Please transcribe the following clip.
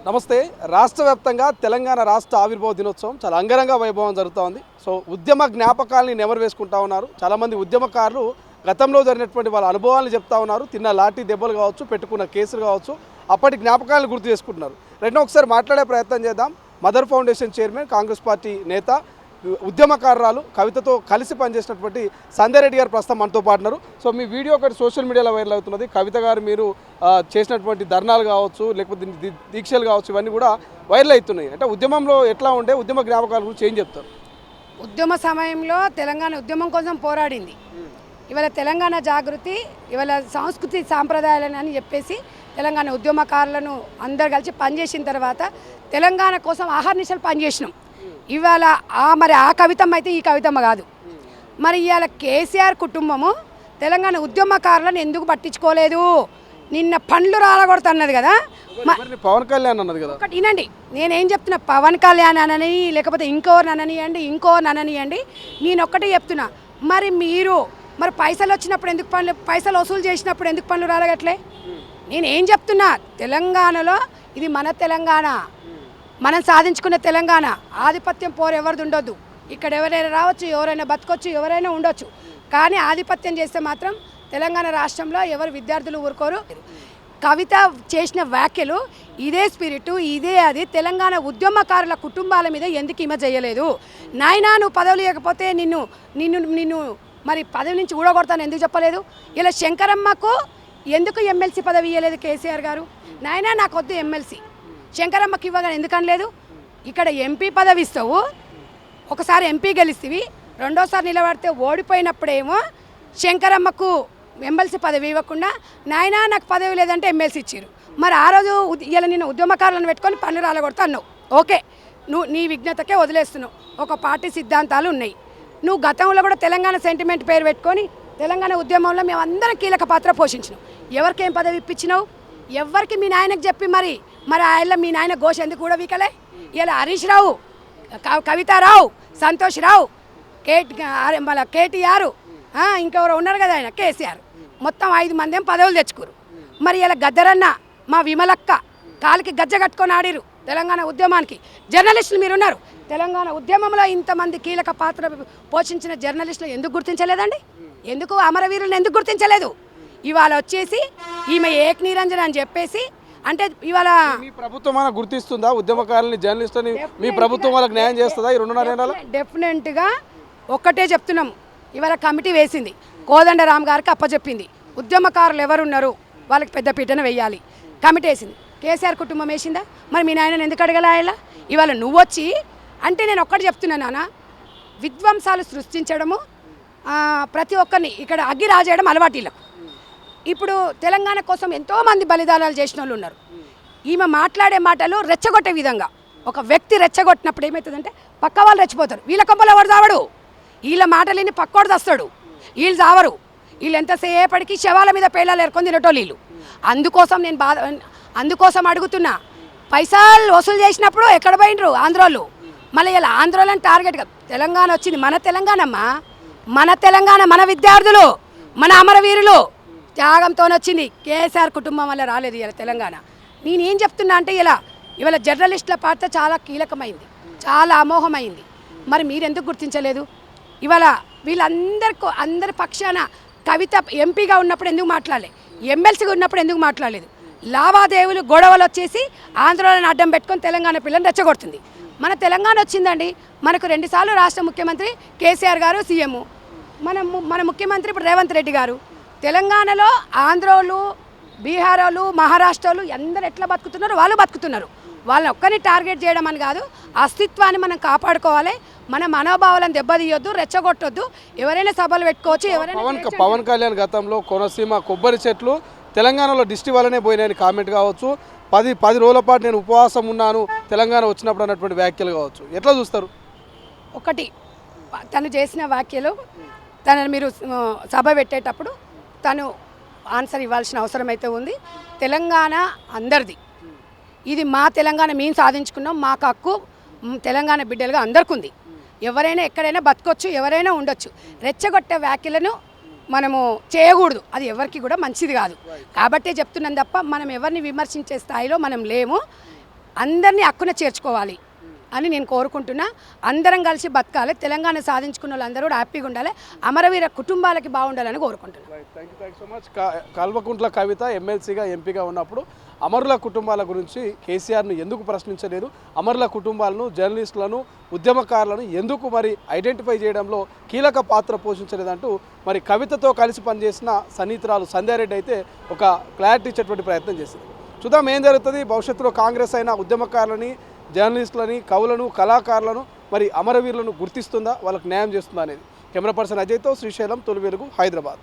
నమస్తే. రాష్ట్ర వ్యాప్తంగా తెలంగాణ రాష్ట్ర ఆవిర్భావ దినోత్సవం చాలా అంగరంగ వైభవం జరుగుతోంది. సో ఉద్యమ జ్ఞాపకాలని నెమరు వేసుకుంటా ఉన్నారు. చాలామంది ఉద్యమకారులు గతంలో జరిగినటువంటి వాళ్ళ అనుభవాలను చెప్తా ఉన్నారు. తిన్న లాఠీ దెబ్బలు కావచ్చు, పెట్టుకున్న కేసులు కావచ్చు, అప్పటి జ్ఞాపకాలను గుర్తు చేసుకుంటున్నారు. రెండో ఒకసారి మాట్లాడే ప్రయత్నం చేద్దాం. Mother foundation chairman, Congress party నేత, ఉద్యమకారురాలు కవితతో కలిసి పనిచేసినటువంటి సంధ్య రెడ్డి గారు ప్రస్తుతం మనతో పాటున్నారు. సో మీ వీడియో ఒకటి సోషల్ మీడియాలో వైరల్ అవుతున్నది. కవిత గారు మీరు చేసినటువంటి ధర్నాలు కావచ్చు, లేకపోతే దీక్షలు కావచ్చు, ఇవన్నీ కూడా వైరల్ అవుతున్నాయి. అంటే ఉద్యమంలో ఎట్లా ఉండే ఉద్యమ జ్ఞాపకాల గురించి ఏం చెప్తారు? ఉద్యమ సమయంలో తెలంగాణ ఉద్యమం కోసం పోరాడింది. ఇవాళ తెలంగాణ జాగృతి, ఇవాళ సంస్కృతి సాంప్రదాయాలని అని చెప్పేసి తెలంగాణ ఉద్యమకారులను అందరు కలిసి పనిచేసిన తర్వాత తెలంగాణ కోసం ఆహర్నిశలు పనిచేసినాం. ఇవాళ మరి ఆ కవితమ్మ అయితే ఈ కవితమ్మ కాదు. మరి ఇవాళ కేసీఆర్ కుటుంబము తెలంగాణ ఉద్యమకారులను ఎందుకు పట్టించుకోలేదు? నిన్న పండ్లు రాలగొడుతున్నది కదా, పవన్ కళ్యాణ్ అన్నది కదా. ఒకటి వినండి, నేనేం చెప్తున్నా, పవన్ కళ్యాణ్ అనని లేకపోతే ఇంకోరు అననియండి, నేను ఒక్కటే చెప్తున్నా, మరి పైసలు వచ్చినప్పుడు ఎందుకు పైసలు వసూలు చేసినప్పుడు ఎందుకు పనులు రాలగట్లే? నేనేం చెప్తున్నా, తెలంగాణలో ఇది మన తెలంగాణ, మనం సాధించుకున్న తెలంగాణ. ఆధిపత్యం పోరు ఎవరిది ఉండొద్దు. ఇక్కడ ఎవరైనా రావచ్చు, ఎవరైనా బతకొచ్చు, ఎవరైనా ఉండొచ్చు. కానీ ఆధిపత్యం చేస్తే మాత్రం తెలంగాణ రాష్ట్రంలో ఎవరు విద్యార్థులు ఊరుకోరు. కవిత చేసిన వ్యాఖ్యలు ఇదే స్పిరిట్, ఇదే అది తెలంగాణ ఉద్యమకారుల కుటుంబాల మీద ఎందుకు ఈమె చేయలేదు? నాయనా, నువ్వు పదవులు ఇవ్వకపోతే నిన్ను మరి పదవి నుంచి ఊడగొడతాను ఎందుకు చెప్పలేదు? ఇలా శంకరమ్మకు ఎందుకు ఎమ్మెల్సీ పదవి ఇవ్వలేదు కేసీఆర్ గారు? నాయనా, నాకు వద్దు ఎమ్మెల్సీ, శంకరమ్మకి ఇవ్వగానే ఎందుకనలేదు? ఇక్కడ ఎంపీ పదవి ఇస్తావు, ఒకసారి ఎంపీ గెలిస్తేవి, రెండోసారి నిలబడితే ఓడిపోయినప్పుడేమో శంకరమ్మకు ఎమ్మెల్సీ పదవి ఇవ్వకుండా నాయనా నాకు పదవి లేదంటే ఎమ్మెల్సీ ఇచ్చారు. మరి ఆ రోజు ఇలా నేను ఉద్యమకారులను పెట్టుకొని పన్ను రాలగొడతా అన్నావు. ఓకే, నువ్వు నీ విజ్ఞతకే వదిలేస్తున్నావు. ఒక పార్టీ సిద్ధాంతాలు ఉన్నాయి. నువ్వు గతంలో కూడా తెలంగాణ సెంటిమెంట్ పేరు పెట్టుకొని తెలంగాణ ఉద్యమంలో మేము అందరం కీలక పాత్ర పోషించినాం. ఎవరికేం పదవి ఇప్పించినావు? ఎవరికి? మీ నాయనకు చెప్పి మరి ఆయన మీ నాయన ఘోష ఎందుకు కూడా వీకలే? ఇలా హరీష్ రావు, కవితారావు, సంతోష్ రావు, కేటీఆర్, ఇంకెవరు ఉన్నారు కదా, ఆయన కేసీఆర్, మొత్తం 5 మంది పదవులు తెచ్చుకోరు. మరి ఇలా గద్దరన్న, మా విమలక్క కాలికి గజ్జ కట్టుకొని ఆడిరు తెలంగాణ ఉద్యమానికి. జర్నలిస్టులు మీరున్నారు, తెలంగాణ ఉద్యమంలో ఇంతమంది కీలక పాత్ర పోషించిన జర్నలిస్టులు ఎందుకు గుర్తించలేదండి? ఎందుకు అమరవీరులను ఎందుకు గుర్తించలేదు? ఇవాళ వచ్చేసి ఈమె ఏక్ నిరంజన్ అని చెప్పేసి, అంటే ఇవాళ మీ ప్రభుత్వం గుర్తిస్తుందా ఉద్యమకారులని, జర్నలిస్టులని? మీ ప్రభుత్వం వాళ్ళకి న్యాయం చేస్తుందా ఈ 2.5 ఏళ్ళలో? డెఫినెట్గా ఒక్కటే చెప్తున్నాం, ఇవాళ కమిటీ వేసింది, కోదండరామ్ గారికి అప్పచెప్పింది, ఉద్యమకారులు ఎవరున్నారు వాళ్ళకి పెద్ద పీటన వేయాలి, కమిటీ వేసింది. కేసీఆర్ కుటుంబం వేసిందా? మరి మీ నాయనని ఎందుకు అడగలా? ఇవాళ నువ్వు వచ్చి అంటే నేను ఒక్కటి చెప్తున్నా నాన్న, విధ్వంసాలు సృష్టించడము, ప్రతి ఒక్కరిని ఇక్కడ అగ్గి రాజేయడం అలవాటు వీళ్ళకు. ఇప్పుడు తెలంగాణ కోసం ఎంతోమంది బలిదానాలు చేసిన వాళ్ళు ఉన్నారు. ఈమె మాట్లాడే మాటలు రెచ్చగొట్టే విధంగా, ఒక వ్యక్తి రెచ్చగొట్టినప్పుడు ఏమవుతుందంటే పక్క వాళ్ళు రెచ్చిపోతారు. వీళ్ళ కొంపలు ఎవరు చావడు, వీళ్ళ మాటలేని పక్కోడు తెస్తాడు, వీళ్ళు చావరు. వీళ్ళు ఎంతసేపటికి శవాల మీద పేలాలు ఏరుకొని తినటోళ్ళు వీళ్ళు. అందుకోసం అడుగుతున్నా, పైసలు వసూలు చేసినప్పుడు ఎక్కడ పోయినరు ఆంధ్రోళ్ళు? మళ్ళీ ఇలా ఆంధ్రోళ్ళని టార్గెట్గా తెలంగాణ వచ్చింది, మన తెలంగాణమ్మా, మన తెలంగాణ, మన విద్యార్థులు, మన అమరవీరులు త్యాగంతో వచ్చింది. కేసీఆర్ కుటుంబం వల్ల రాలేదు ఇలా తెలంగాణ. నేనేం చెప్తున్నా అంటే ఇవాళ జర్నలిస్టుల పాత్ర చాలా కీలకమైంది, చాలా అమోఘమైంది. మరి మీరెందుకు గుర్తించలేదు? ఇవాళ అందరి పక్షాన కవిత ఎంపీగా ఉన్నప్పుడు ఎందుకు మాట్లాడలేదు? ఎమ్మెల్సీగా ఉన్నప్పుడు ఎందుకు మాట్లాడలేదు? లావాదేవీలు గొడవలు వచ్చేసి ఆందోళన అడ్డం పెట్టుకొని తెలంగాణ పిల్లల్ని రెచ్చగొడుతుంది. మన తెలంగాణ వచ్చిందండి, మనకు 2 సార్లు రాష్ట్ర ముఖ్యమంత్రి కేసీఆర్ గారు, సీఎం మన ముఖ్యమంత్రి ఇప్పుడు రేవంత్ రెడ్డి గారు. తెలంగాణలో ఆంధ్రోలు, బీహారోలు, మహారాష్ట్రలు అందరు ఎట్లా బతుకుతున్నారు? వాళ్ళు బతుకుతున్నారు. వాళ్ళని ఒక్కరిని టార్గెట్ చేయడం అని కాదు, అస్తిత్వాన్ని మనం కాపాడుకోవాలి, మన మనోభావాలను దెబ్బతీయొద్దు, రెచ్చగొట్టొద్దు. ఎవరైనా సభలు పెట్టుకోవచ్చు. ఎవరైనా పవన్ కళ్యాణ్ గతంలో కోనసీమ కొబ్బరి చెట్లు తెలంగాణలో డిస్టి వల్లనే పోయినాయని కామెంట్ కావచ్చు, 10 రోజుల పాటు నేను ఉపవాసం ఉన్నాను తెలంగాణ వచ్చినప్పుడు అన్నటువంటి వ్యాఖ్యలు కావచ్చు, ఎట్లా చూస్తారు? ఒకటి, తను చేసిన వ్యాఖ్యలు, తనని మీరు సభ పెట్టేటప్పుడు తను ఆన్సర్ ఇవ్వాల్సిన అవసరం అయితే ఉంది. తెలంగాణ అందరిది, ఇది మా తెలంగాణ, మేము సాధించుకున్నాం, మాకు హక్కు తెలంగాణ బిడ్డలుగా అందరికీ ఉంది. ఎవరైనా ఎక్కడైనా బతకొచ్చు, ఎవరైనా ఉండొచ్చు. రెచ్చగొట్టే వ్యాఖ్యలను మనము చేయకూడదు, అది ఎవరికి కూడా మంచిది కాదు. కాబట్టే చెప్తున్నాను తప్ప మనం ఎవరిని విమర్శించే స్థాయిలో మనం లేము. అందరినీ హక్కున చేర్చుకోవాలి అని నేను కోరుకుంటున్నా. అందరం కలిసి బతకాలి, తెలంగాణ సాధించుకున్న వాళ్ళందరూ కూడా హ్యాపీగా ఉండాలి, అమరవీర కుటుంబాలకి బాగుండాలని కోరుకుంటున్నాను. Thank you so much. Kalvakuntla Kavitha ఎమ్మెల్సీగా ఎంపీగా ఉన్నప్పుడు అమరుల కుటుంబాల గురించి కేసీఆర్ను ఎందుకు ప్రశ్నించలేదు, అమరుల కుటుంబాలను, జర్నలిస్టులను, ఉద్యమకారులను ఎందుకు మరి ఐడెంటిఫై చేయడంలో కీలక పాత్ర పోషించలేదంటూ మరి కవితతో కలిసి పనిచేసిన సన్నిహితురాలు సంధ్యారెడ్డి అయితే ఒక క్లారిటీ ఇచ్చేటువంటి ప్రయత్నం చేసింది. చూద్దాం ఏం జరుగుతుంది భవిష్యత్తులో. కాంగ్రెస్ అయినా ఉద్యమకారులని, జర్నలిస్టులని, కవులను, కళాకారులను, మరి అమరవీరులను గుర్తిస్తుందా, వాళ్ళకు న్యాయం చేస్తుందా అనేది. కెమెరా పర్సన్ అజయ్తో శ్రీశైలం, తొలి వెలుగు, హైదరాబాద్.